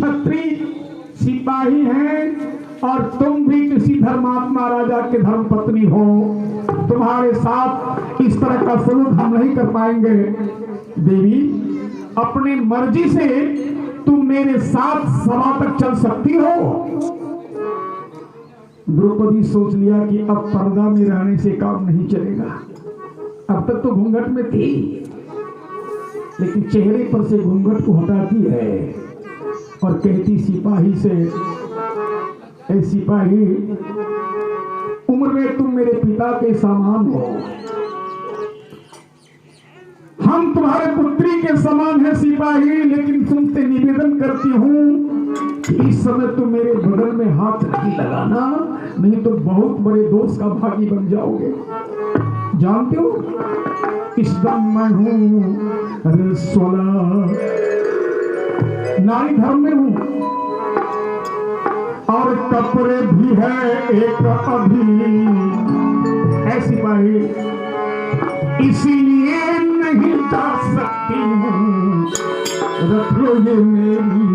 क्षत्रिय सिपाही हैं और तुम भी किसी धर्मात्मा राजा के धर्म पत्नी हो। तुम्हारे साथ इस तरह का सलूक हम नहीं कर पाएंगे। देवी, अपनी मर्जी से तुम मेरे साथ सभा तक चल सकती हो। द्रौपदी सोच लिया कि अब पर्दा में रहने से काम नहीं चलेगा। अब तक तो घूंघट में थी, लेकिन चेहरे पर से घूंघट को हटाती है और कहती सिपाही से, ऐ सिपाही, उम्र में तुम मेरे पिता के समान हो, हम तुम्हारे पुत्री के समान है सिपाही, लेकिन तुमसे निवेदन करती हूं कि इस समय तुम मेरे बगल में हाथ नहीं लगाना, नहीं तो बहुत बड़े दोष का भागी बन जाओगे। जानते हो, इस दम मैं हूं रसोला, नारी धर्म में हूं और कपड़े भी है एक अभी, है सिपाही, इसीलिए नहीं जा सकती हूं, रख लो ये मेरी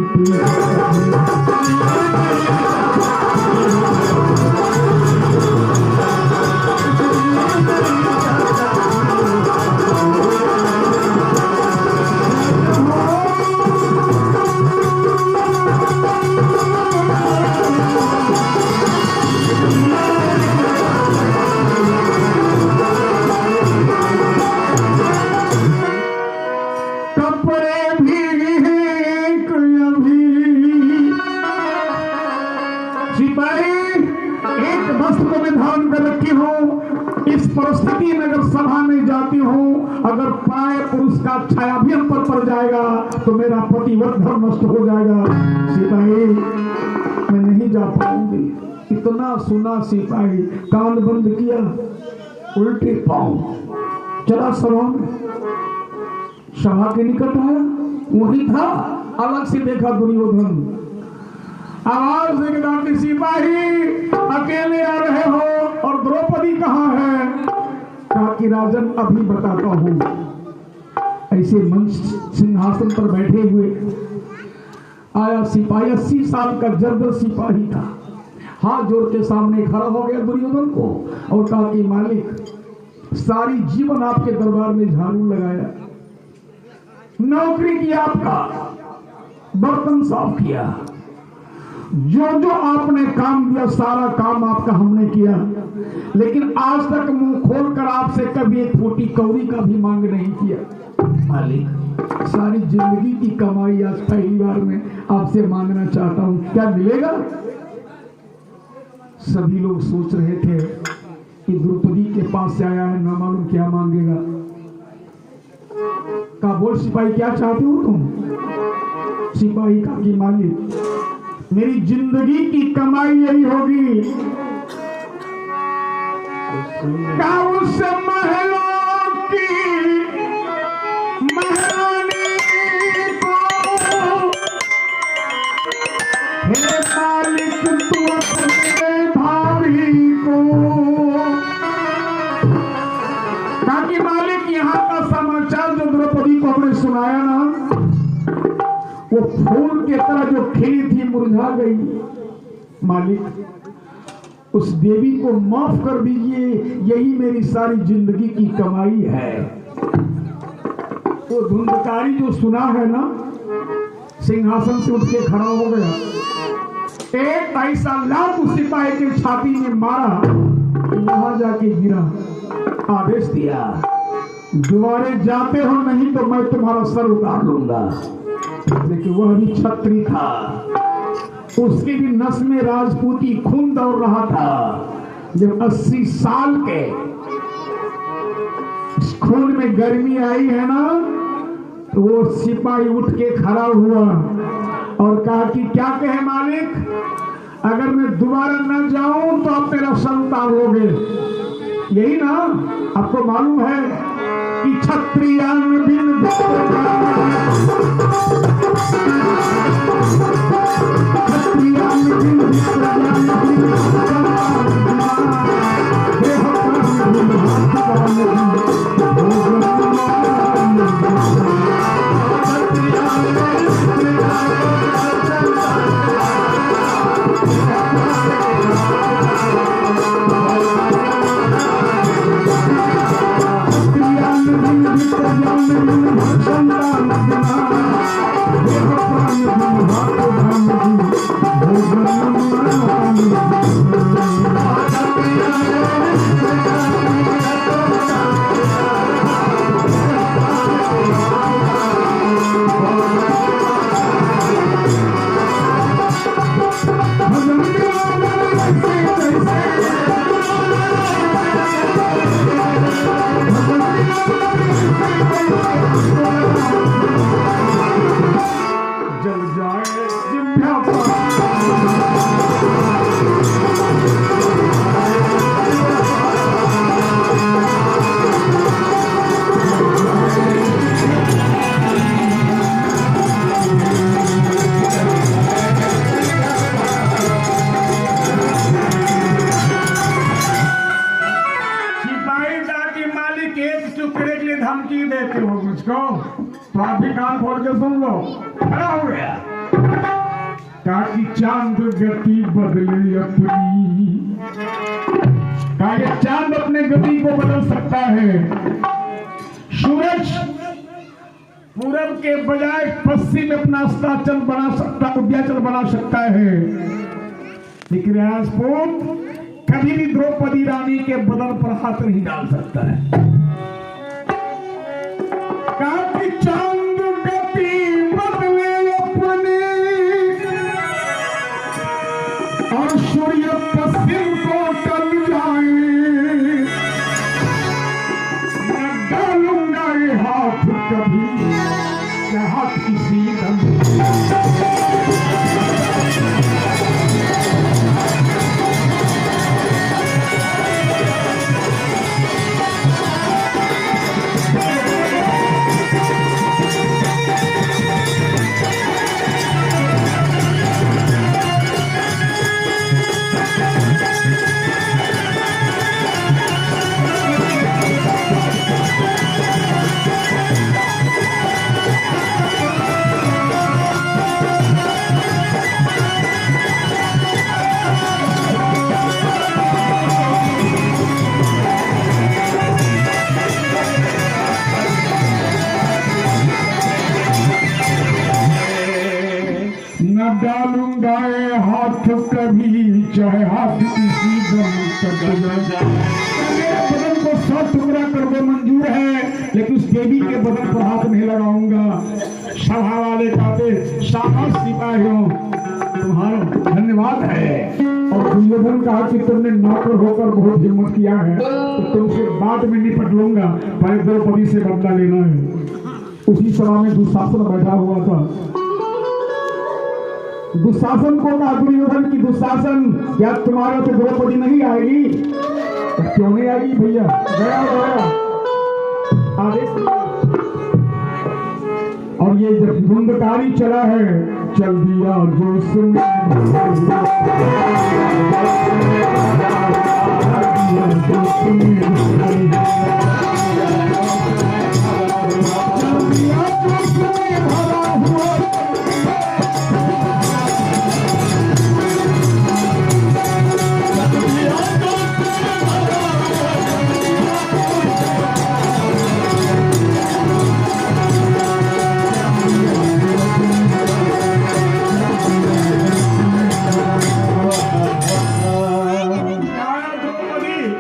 परिस्थिति में अगर सभा में जाती हूँ, अगर पाए पुरुष का छाया भी हम पर पड़ जाएगा तो मेरा पतिव्रत धर्म नष्ट हो जाएगा। सिपाही, मैं नहीं जा पाऊंगी। इतना सुना सिपाही, कान बंद किया, उल्टे पांव चला सभा में। सभा के निकट आया, वही था, अलग से देखा दुर्योधन। आवाज देखा कि सिपाही अकेले आ रहे हो और द्रौपदी कहाँ है? कहा कि राजन अभी बताता हूं। ऐसे मंच सिंहासन पर बैठे हुए आया सिपाही, 80 साल का जर्द सिपाही था। हाथ जोड़ के सामने खड़ा हो गया दुर्योधन को और कहा कि मालिक, सारी जीवन आपके दरबार में झाड़ू लगाया, नौकरी किया, आपका बर्तन साफ किया, जो जो आपने काम दिया सारा काम आपका हमने किया, लेकिन आज तक मुंह खोलकर आपसे कभी एक फूटी कौड़ी का भी मांग नहीं किया। मालिक, सारी जिंदगी की कमाई आज पहली बार में आपसे मांगना चाहता हूं, क्या मिलेगा? सभी लोग सोच रहे थे कि द्रौपदी के पास से आया है, ना मालूम क्या मांगेगा। कहा, बोल सिपाही, क्या चाहते हो तुम? सिपाही कहा कि मालिक, मेरी जिंदगी की कमाई यही होगी, उस महलों की महारानी को, हे मालिक तू अपने भाभी को। कहा कि मालिक, यहाँ का समाचार जो द्रौपदी को आपने सुनाया ना, वो फूल के तरह जो खिली थी मुरझा गई। मालिक, उस देवी को माफ कर दीजिए, यही मेरी सारी जिंदगी की कमाई है। वो धुंधकारी जो सुना है ना, सिंहासन से उठ के खड़ा हो गया, एक ऐसा लात उस सिपाही के छाती में मारा, वहां जाके गिरा। आदेश दिया, दोबारे जाते हो, नहीं तो मैं तुम्हारा सर उतार लूंगा। लेकिन वह भी क्षत्रिय था, उसकी भी नस में राजपूती खून दौड़ रहा था। जब 80 साल के खून में गर्मी आई है ना, तो वो सिपाही उठ के खड़ा हुआ और कहा कि क्या कहे मालिक, अगर मैं दोबारा न जाऊं तो आप मेरा सर उतार लोगे, यही ना? आपको मालूम है कि क्षत्रियान बिन आगे सुन लो। खड़ा हो गया ताकि चांद गति बदले अपनी, कहा ये चांद अपने गति को बदल सकता है। सूरज पूरब के बजाय पश्चिम में अपना अस्ताचल बना सकता, उदयाचल बना सकता है, लेकिन राजपूत कभी भी द्रौपदी रानी के बदन पर हाथ नहीं डाल सकता है। काफी चांद गति बदले अपने और सूर्य पश्चिम को टल जाए, मैं डालूंगा ये हाथ कभी हाथ किसी डालूंगा हाथ कभी चाहे हाथ किसी बदन को 100 टुकड़ा कर दो मंजूर है, लेकिन उस देवी के बदन पर हाथ नहीं लगाऊंगा। सभा वाले कहते शाबाश सिपाहियों तुम्हारा धन्यवाद है। और दुर्योधन कहा कि तुमने नौकर होकर बहुत हिम्मत किया है, तो तुमसे बाद में निपट लूंगा, पहले द्रौपदी से बदला लेना है। उसी सभा में दुशासन बैठा हुआ था। दुशासन को कहा दुर्योधन की दुशासन क्या तुम्हारा तो द्रौपदी नहीं आएगी? क्यों नहीं आएगी भैया? गया गया आदेश। और ये जब धुंधकारी चला है, चल दिया जोश में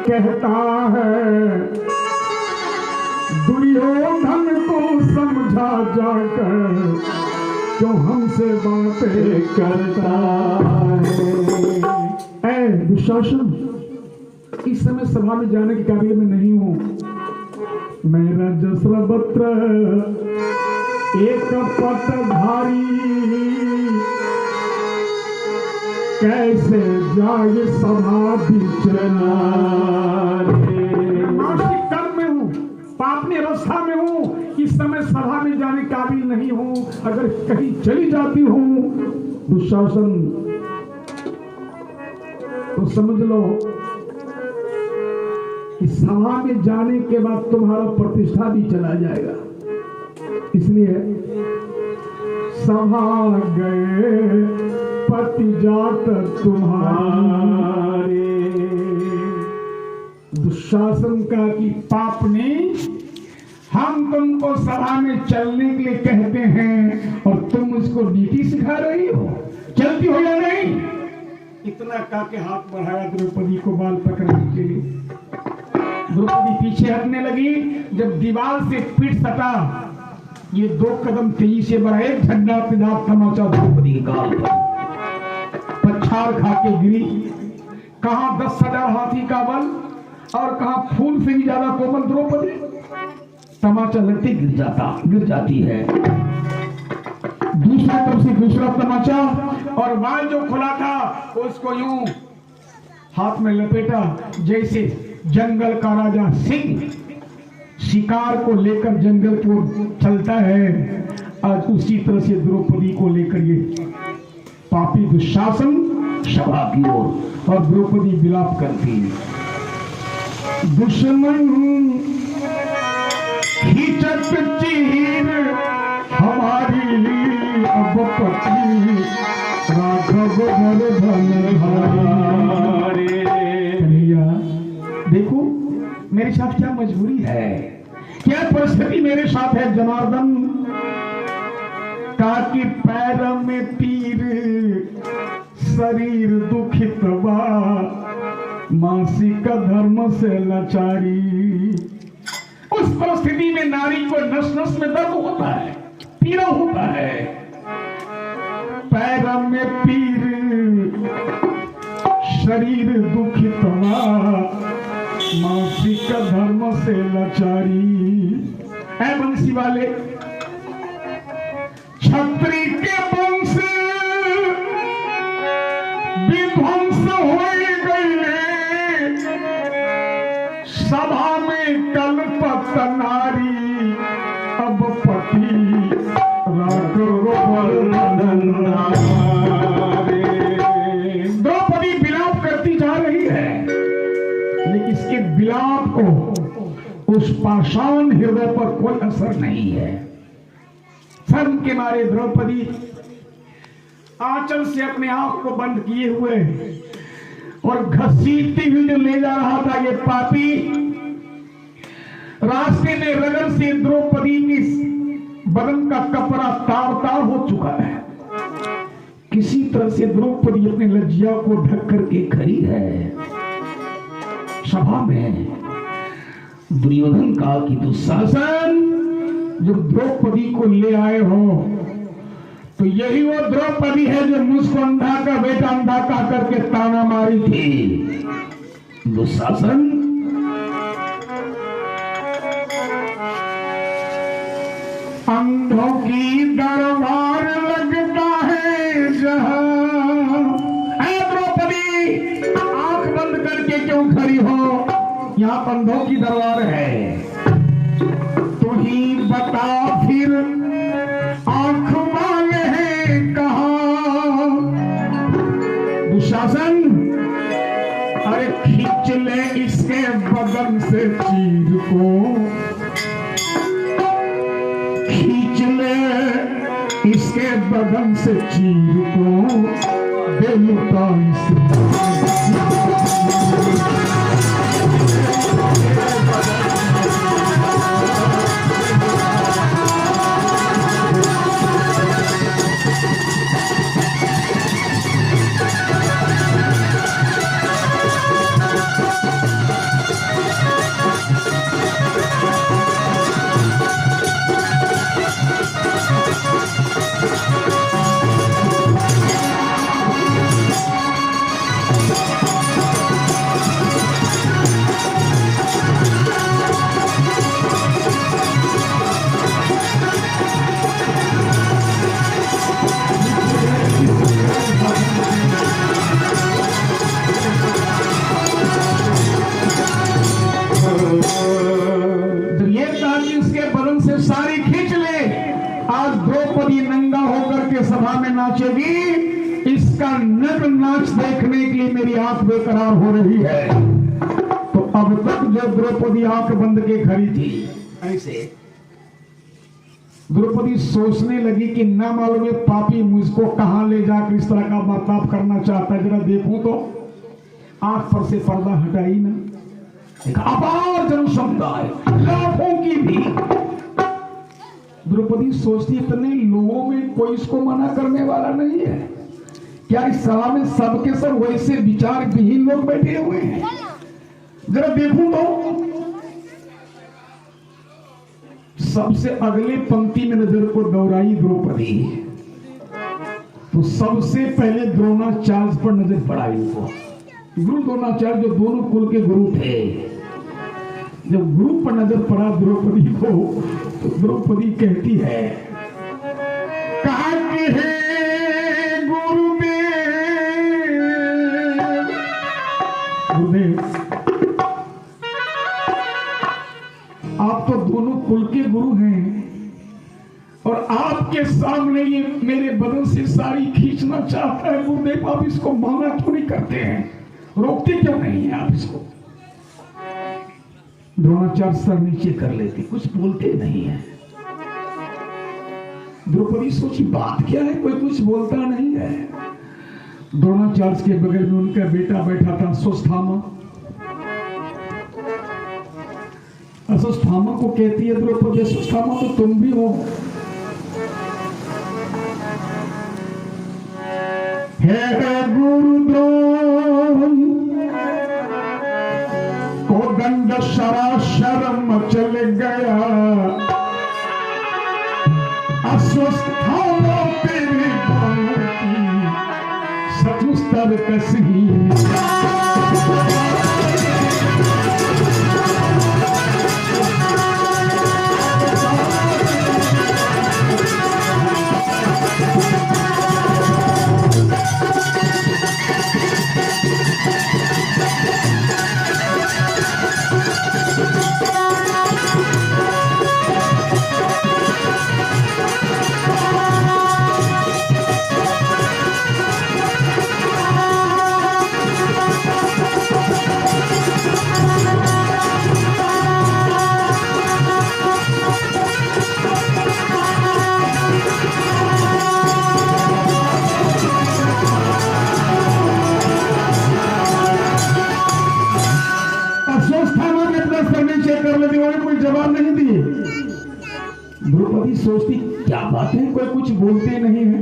कहता है दुर्योधन को समझा जाकर जो हमसे बातें करता है। दुशासन इस समय सभा में जाने के काबिल में नहीं हूं। मेरा जसरबत्र एक पटधारी कैसे जाए सभा बिचना कर्म में हूँ, पापनी अवस्था में हूँ, इस समय सभा में जाने काबिल नहीं हूँ। अगर कहीं चली जाती हूँ दुशासन तो समझ लो कि सभा में जाने के बाद तुम्हारा प्रतिष्ठा भी चला जाएगा। इसलिए सभा गए पति जात तुम्हारे। दुशासन का कि पाप ने हम तुमको सभा में चलने के लिए कहते हैं और तुम उसको नीति सिखा रही हो, चलती हो या नहीं? इतना काके हाथ बढ़ाया द्रौपदी को बाल पकड़ने के लिए। द्रौपदी पीछे हटने लगी। जब दीवार से पीठ सटा, ये 2 कदम तेजी से बढ़ाए, झंडा पिदा तमाचा द्रौपदी के गाल पर पछाड़ खा के गिरी। कहां 10,000 हाथी का बल और कहां फूल से भी ज्यादा कोमल द्रौपदी। तमाचा लगते गिर जाती है। दूसरी तरफ से दूसरा तमाचा और बाल जो खुला था उसको यूं हाथ में लपेटा, जैसे जंगल का राजा सिंह शिकार को लेकर जंगल की ओर चलता है, आज उसी तरह से द्रौपदी को लेकर ये पापी दुशासन सभा की ओर, और द्रौपदी विलाप करती है। दुश्मन खींचत चीर हमारी अब पति राघव कन्हैया, देखो मेरे साथ क्या मजबूरी है, क्या परिस्थिति मेरे साथ है जनार्दन। काकी पैर में पीर शरीर दुखित बा, मासिक धर्म से लाचारी। उस परिस्थिति में नारी को नस नस में दर्द होता है, पीड़ा होता है। पैर में पीर शरीर दुखित बा, मासिक धर्म से लाचारी। ऐ बंसी वाले, छत्री के वंश विध्वंस हो गए, सभा में कल्पत नारी अब पति द्रौपदी विलाप करती जा रही है, लेकिन इसके विलाप को उस पाषाण हृदय पर कोई असर नहीं है। शर्म के मारे द्रौपदी आंचल से अपने आंख को बंद किए हुए और घसीटती हुई जो ले जा रहा था ये पापी, रास्ते में रगड़ से द्रौपदी की बदन का कपड़ा तार तार हो चुका है। किसी तरह से द्रौपदी अपने लज्जा को ढक करके खड़ी है। सभा में दुर्योधन का कि दुशासन, जब द्रौपदी को ले आए हो तो यही वो द्रौपदी है जो मुझको अंधा का बेटा अंधा का करके ताना मारी थी। दुशासन, अंधों की दरबार लगता है जहां। ऐ द्रौपदी, आंख बंद करके क्यों खड़ी हो? यहाँ अंधों की दरबार है। तू ही बता फिर आंख वाले हैं कहाँ? दुशासन, अरे खींच ले इसके बदन से चीर को, खींच ले इसके बदन से चीर को, दे लुटा सभा में नाचेगी, इसका नग्न नाच देखने के लिए मेरी आंख बेकरार हो रही है। तो अब तक जो द्रौपदी आंख बंद के खड़ी थी, ऐसे द्रौपदी सोचने लगी कि न मालूम पापी मुझको कहां ले जाकर इस तरह का बर्ताव करना चाहता है। जरा देखूं तो आंख पर से पर्दा हटाई ना, एक अपार जनसमुदाय, लाखों की भीड़। द्रौपदी सोचती इतने लोगों में कोई इसको मना करने वाला नहीं है क्या? इस सभा में सबके सब वैसे विचार विहीन लोग बैठे हुए हैं। जरा देखूं तो सबसे अगले पंक्ति में नजर को दौड़ाई द्रौपदी, तो सबसे पहले द्रोणाचार्य पर नजर पड़ाई उनको। गुरु द्रोणाचार्य जो दोनों कुल के गुरु थे, जब गुरु पर नजर पड़ा द्रौपदी को, तो द्रौपदी कहती है, कहा कि हे गुरुदेव, गुरुदेव आप तो दोनों कुल के गुरु हैं और आपके सामने ये मेरे बदन से साड़ी खींचना चाहता है। गुरुदेव आप इसको माना क्यों नहीं करते हैं, रोकते क्यों नहीं है आप इसको? द्रोणाचार्य सर नीचे कर लेते, कुछ बोलते नहीं है। द्रौपदी सोची बात क्या है, कोई कुछ बोलता नहीं है। द्रोणाचार्य के बगल में उनका बेटा बैठा था अश्वत्थामा। अश्वत्थामा को कहती है द्रौपदी, अश्वत्थामा तो तुम भी हो। हे गुरुद्रोण को गंड शराशरम चल गया, अस्वस्थामा तेरे बालों की सतुस्तर कसी। कोई जवाब नहीं दिए। द्रौपदी सोचती क्या बात है, कोई कुछ बोलते नहीं है।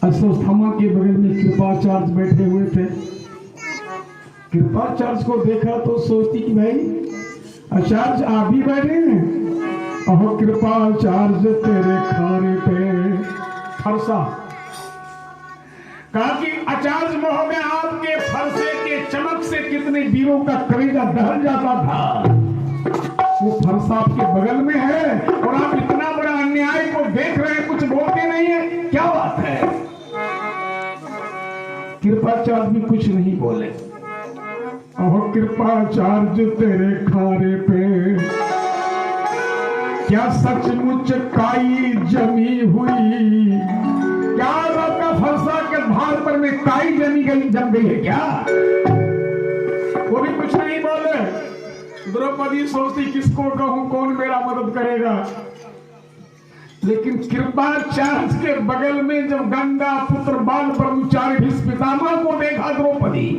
अश्वत्थामा के बगल में कृपाचार्य बैठे हुए थे। कृपाचार्य को देखा तो सोचती कि भाई आचार्य आप भी बैठे हैं। अहो कृपाचार्य तेरे खाने पे फरसा। कहा कि आचार्य महोदय आपके फरसे के चमक से कितने वीरों का कलेजा दहल जाता था। वो फरसा आपके बगल में है और आप इतना बड़ा अन्याय को देख रहे हैं, कुछ बोलते नहीं है, क्या बात है। कृपाचार्य भी कुछ नहीं बोले। अहो कृपाचार्य तेरे खाने पे क्या सचमुच काई जमी हुई? क्या आपका फरसा के भार पर में काई जम गई है क्या? वो भी कुछ नहीं बोले। द्रौपदी सोचती किसको कहूं, कौन मेरा मदद करेगा। लेकिन कृपाचार्य के बगल में जब गंगा पुत्र बाल ब्रह्मचारी भीष्म पितामह को देखा द्रौपदी,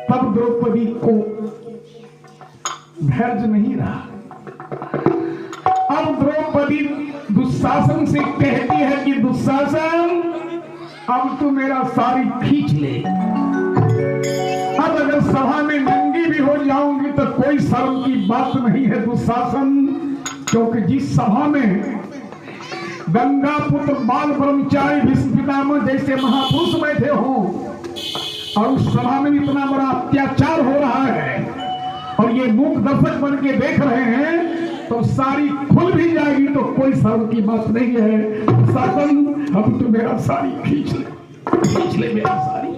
तब द्रौपदी को धैर्य नहीं रहा। अब द्रौपदी दुशासन से कहती है कि दुशासन अब तू मेरा साड़ी खींच ले। अब अगर सभा में नंगी भी हो जाऊंगी तो कोई शर्म की बात नहीं है दुशासन, क्योंकि जिस सभा में गंगा पुत्र बाल ब्रह्मचारी भीष्म पितामह जैसे महापुरुष बैठे हों और उस सभा में इतना बड़ा अत्याचार हो रहा है और ये मूक दर्शक बन के देख रहे हैं, तो साड़ी खुल भी जाएगी तो कोई शर्म की बात नहीं है। दुशासन अब तू मेरा साड़ी खींच ले मेरा साड़ी।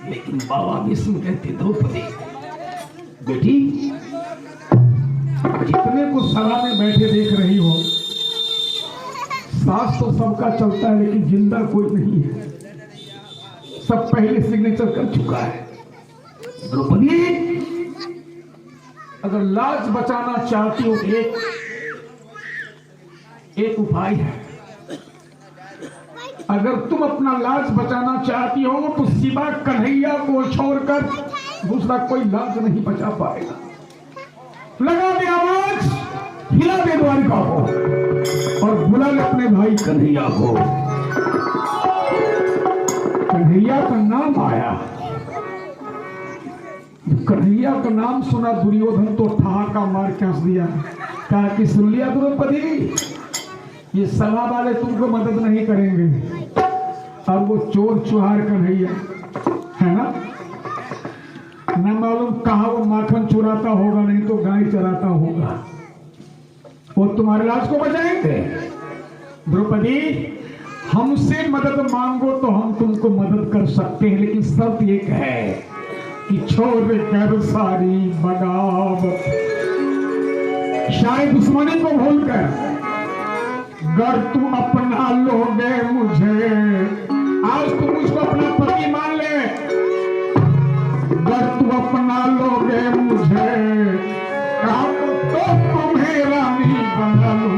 लेकिन बाबा भीष्म कहते द्रौपदी बेटी, जितने को सभा में बैठे देख रही हो, सांस तो सबका चलता है लेकिन जिंदा कोई नहीं है, सब पहले सिग्नेचर कर चुका है। द्रौपदी अगर लाज बचाना चाहती हो एक उपाय है। अगर तुम अपना लाज बचाना चाहती हो तो सिवा कन्हैया को छोड़कर दूसरा कोई लाज नहीं बचा पाएगा। लगा दे आवाज, हिला दे द्वारिका को और बुला ले अपने भाई कन्हैया को। कन्हैया का नाम आया। कन्हैया का नाम सुना दुर्योधन तो ठहाका मार के हंस दिया। कहा कि सुन लिया द्रौपदी, ये सभा वाले तुमको मदद नहीं करेंगे। अब वो चोर चुहार कन्हैया है ना, न मालूम कहा वो माखन चुराता होगा, नहीं तो गाय चराता होगा, वो तुम्हारे लाज को बचाएंगे। द्रौपदी हमसे मदद मांगो तो हम तुमको मदद कर सकते हैं, लेकिन शर्त एक है कि छोड़ कर सारी बगावत, शायद दुश्मनी को भूलकर अगर तू अपना लोगे मुझे, आज तू मुझको अपना पति मान ले, अगर तू अपना लोगे मुझे, तो तुम्हें रानी बना लो।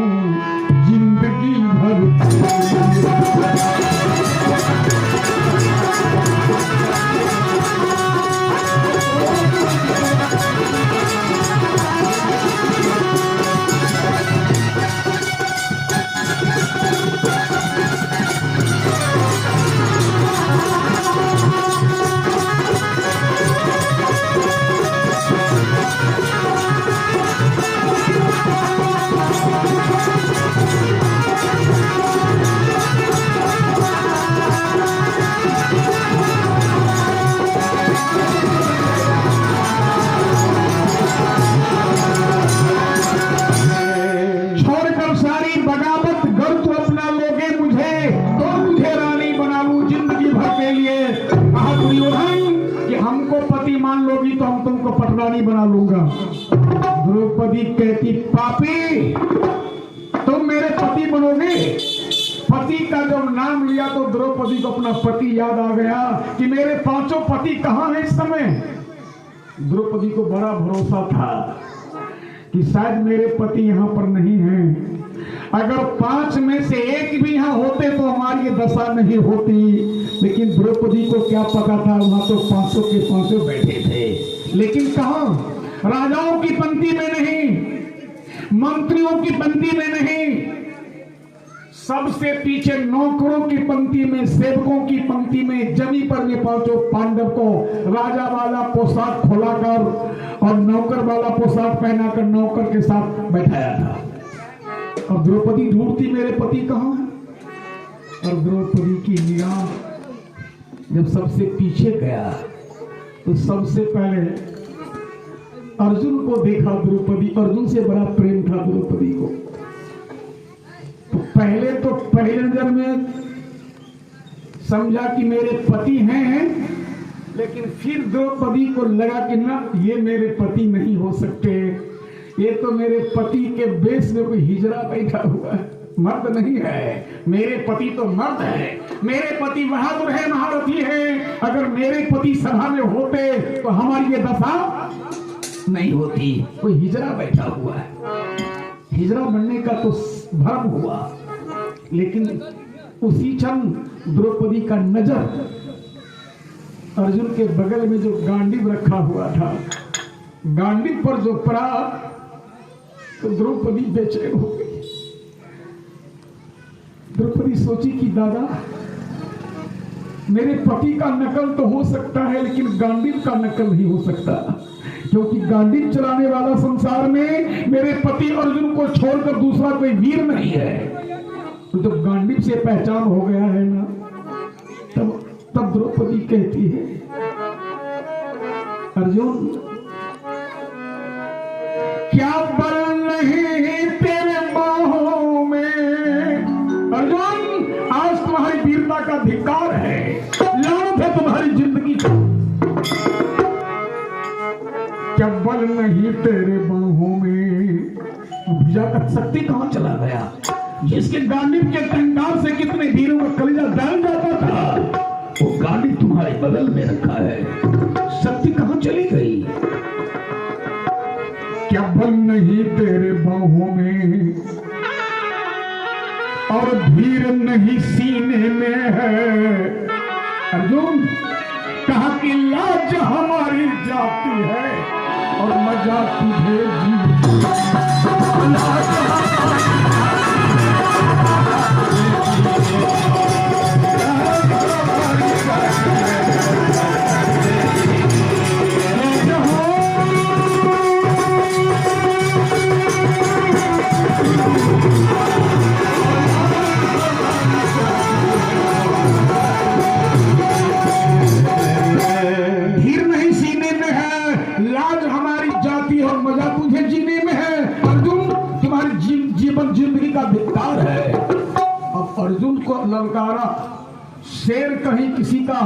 रानी बना लूंगा। द्रौपदी कहती, पापी, तुम मेरे पति बनोगे? पति का जब नाम लिया तो द्रौपदी को अपना पति याद आ गया कि मेरे पांचों पति कहां हैं इस समय। द्रौपदी को बड़ा भरोसा था कि शायद मेरे पति यहां पर नहीं हैं। अगर 5 में से एक भी यहां होते तो हमारी ये दशा नहीं होती। लेकिन द्रौपदी को क्या पता था, वहां तो 500 के 500 बैठे थे, लेकिन कहां? राजाओं की पंक्ति में नहीं, मंत्रियों की पंक्ति में नहीं, सबसे पीछे नौकरों की पंक्ति में, सेवकों की पंक्ति में जमी पर ये पांचों पांडव को राजा वाला पोशाक खोलाकर और नौकर वाला पोशाक पहनाकर नौकर के साथ बैठाया था। अब द्रौपदी ढूंढती मेरे पति कहां है। और द्रौपदी की निगाह जब सबसे पीछे गया तो सबसे पहले अर्जुन को देखा। द्रौपदी, अर्जुन से बड़ा प्रेम था द्रौपदी को। तो पहले नजर में समझा कि मेरे पति हैं, लेकिन फिर द्रौपदी को लगा कि ना, ये मेरे पति नहीं हो सकते, ये तो मेरे पति के बेस में कोई हिजड़ा बैठा हुआ है, मर्द नहीं है। मेरे पति तो मर्द है, मेरे पति बहादुर है, महारथी है। अगर मेरे पति सभा में होते तो हमारी ये दशा नहीं होती। कोई हिजड़ा बैठा हुआ है। हिजड़ा बनने का तो भ्रम हुआ, लेकिन उसी क्षण द्रौपदी का नजर अर्जुन के बगल में जो गांडीव रखा हुआ था, गांडीव पर जो पड़ा तो द्रौपदी बेचैन हो गई। द्रौपदी सोची कि दादा, मेरे पति का नकल तो हो सकता है, लेकिन गांडीव का नकल नहीं हो सकता, क्योंकि गांडीव चलाने वाला संसार में मेरे पति अर्जुन को छोड़कर दूसरा कोई वीर नहीं है। तो जब गांडीव से पहचान हो गया है ना, तब द्रौपदी कहती है, अर्जुन, क्या बल नहीं तेरे बाहों में। अर्जुन, आज तुम्हारी वीरता का धिक्कार है, लानत है तुम्हारी जिंदगी को। क्या बल नहीं तेरे बाहों में। भुजा का शक्ति कहां चला गया? जिसके गांडीव के टंकार से कितने वीरों का कलेजा जल जाता था, वो गांडीव तुम्हारे बगल में रखा है, शक्ति कहां चली गई? क्या बल नहीं तेरे बाहों में और धीर नहीं सीने में है। अर्जुन, कहा कि लाज हमारी जाती है और मजा तुझे जी। धीर नहीं सीने में है, लाज हमारी जाती और मजा तुझे जीने में है। अर्जुन, तुम्हारी जीवन जिंदगी का धिक्कार है। अब अर्जुन को ललकारा, शेर कहीं किसी का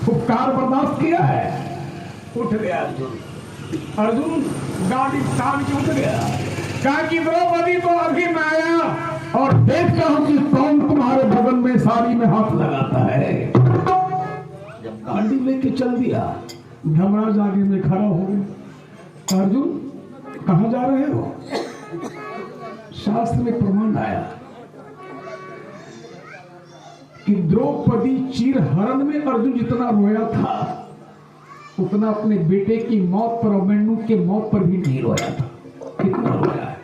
फुफकार बर्दाश्त किया है? उठ गया अर्जुन। अर्जुन गाड़ी तान के उठ गया, कहा कि द्रौपदी तो अभी मैं आया और देखता हूं कि कौन तुम्हारे बगल में साड़ी में हाथ लगाता है। जब गाड़ी लेके चल दिया, धर्मराज आगे में खड़ा हो गया। अर्जुन, कहां जा रहे हो? शास्त्र में प्रमाण आया कि द्रौपदी चीरहरण में अर्जुन जितना रोया था, उतना अपने बेटे की मौत पर, अभिमन्यु के मौत पर भी नहीं रोया था। कितना रोया है,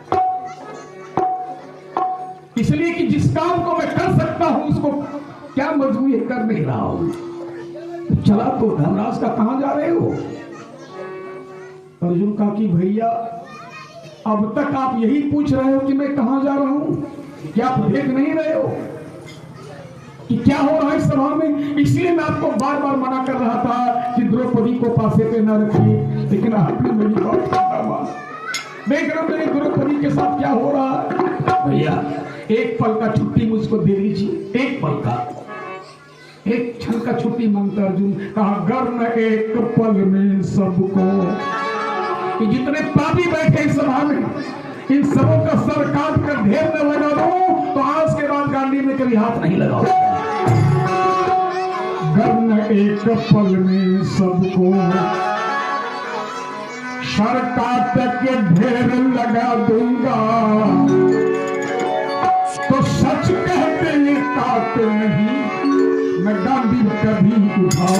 इसलिए कि जिस काम को मैं कर सकता हूं उसको क्या मजबूरी कर नहीं रहा हूं। चला तो धर्मराज का, कहां जा रहे हो? अर्जुन कहा कि भैया, अब तक आप यही पूछ रहे हो कि मैं कहां जा रहा हूं, क्या आप देख नहीं रहे हो कि क्या हो रहा है सभा में? इसलिए मैं आपको बार बार मना कर रहा था कि द्रौपदी को पासे पे न रखिए, लेकिन आपने मेरी बात सुना। देख रहे हो मेरी द्रौपदी के साथ क्या हो रहा है। भैया, एक पल का छुट्टी मुझको दे दीजिए, एक पल का, एक क्षण का छुट्टी मांगता अर्जुन। कहा, गर्म एक पल में सबको कि जितने पापी बैठे इस सभा में इन सबों का सर काट कर ढेर में लगा दूं तो आज के बाद गांडी में कभी हाथ नहीं लगाऊंगा। गर्म एक पल में सबको सर काट के ढेर लगा दूंगा, तो सच कहते ये काट नहीं, मैं गांधी कभी उठा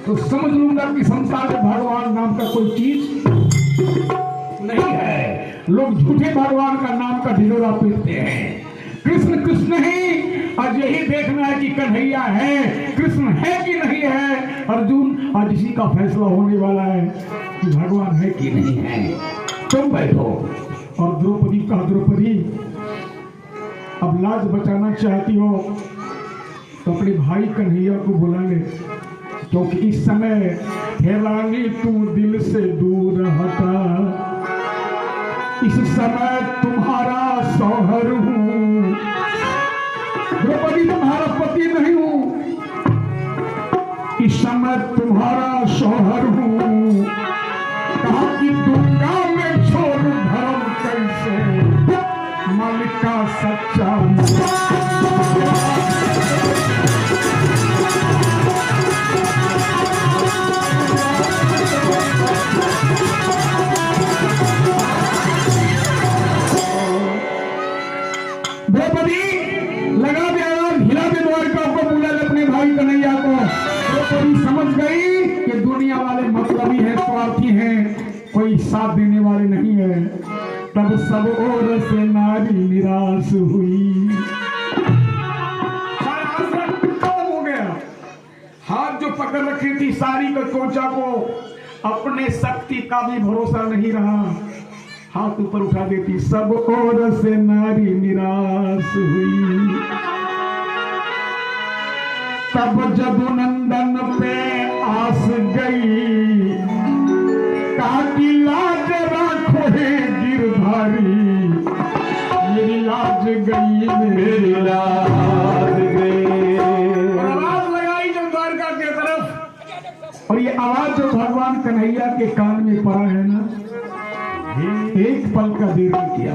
तो समझ लूंगा कि संसार में भगवान नाम का कोई चीज नहीं है। लोग झूठे भगवान का नाम का ढिढोरा पीटते हैं। कृष्ण कृष्ण ही, आज यही देखना है कि कन्हैया है, कृष्ण है कि नहीं है। अर्जुन, आज इसी का फैसला होने वाला है कि भगवान है कि नहीं है। तुम बैठो। और द्रौपदी का, द्रौपदी अब लाज बचाना चाहती हो तो अपने भाई कन्हैया को बुला ले, क्योंकि इस समय हे रानी तू दिल से दूर हटा, इस समय तुम्हारा शौहर हूँ। द्रौपदी तुम्हारा पति नहीं हूँ, इस समय तुम्हारा शौहर हूँ। कहा कि दुर्गा में छोड़ धर्म कैसे, मालिक का सच्चा लगा दे आवाज, हिला दे द्वारका को, बुला ले अपने भाई कन्हैया को। द्रौपदी समझ गई कि दुनिया वाले मतलबी हैं, स्वार्थी हैं, कोई साथ देने वाले नहीं है। तब सब ओर से नारी निराश हुई। खत्म हो गया। हाथ जो पकड़ रखी थी सारी को, चोचा को, अपने शक्ति का भी भरोसा नहीं रहा, हाथ ऊपर उठा देती। सब ओर से नारी निराश हुई। तब जदुनंदन पे आस गई, कहा कि लाज राखो हे गिरधारी, मेरी लाज गई, मेरी लाज गई। आवाज लगाई जो द्वारका के तरफ, और ये आवाज जो भगवान कन्हैया के कान में पड़ा है ना, एक पल का देर नहीं किया।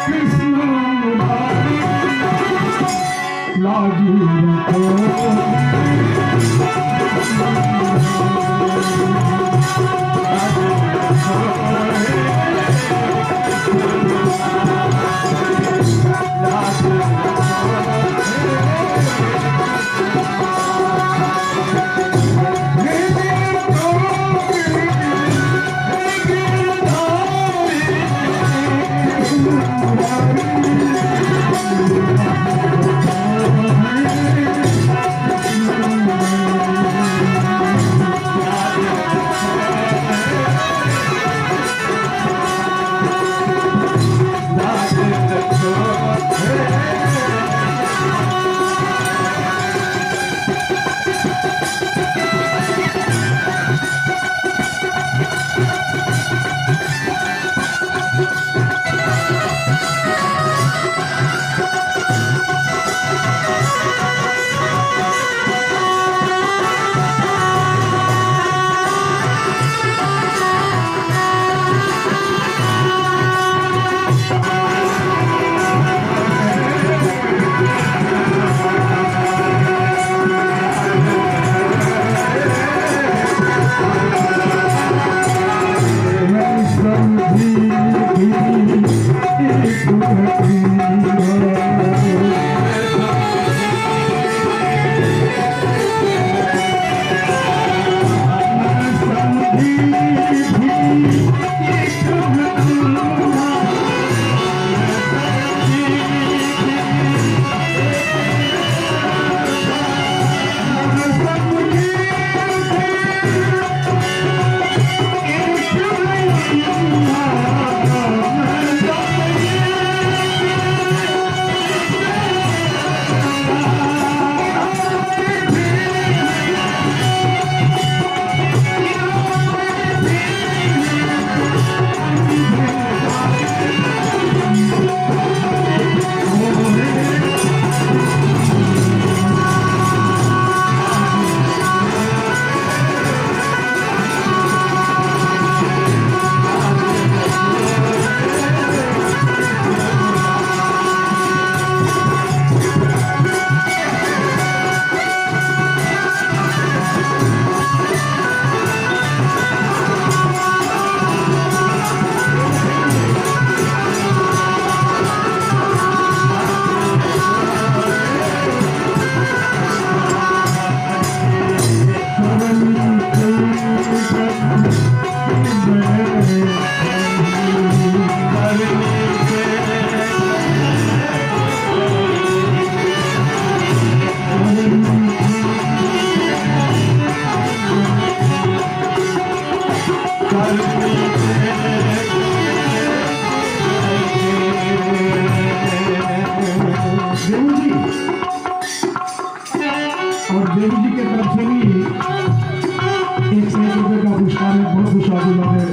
कृष्ण लाजी रखो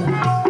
है।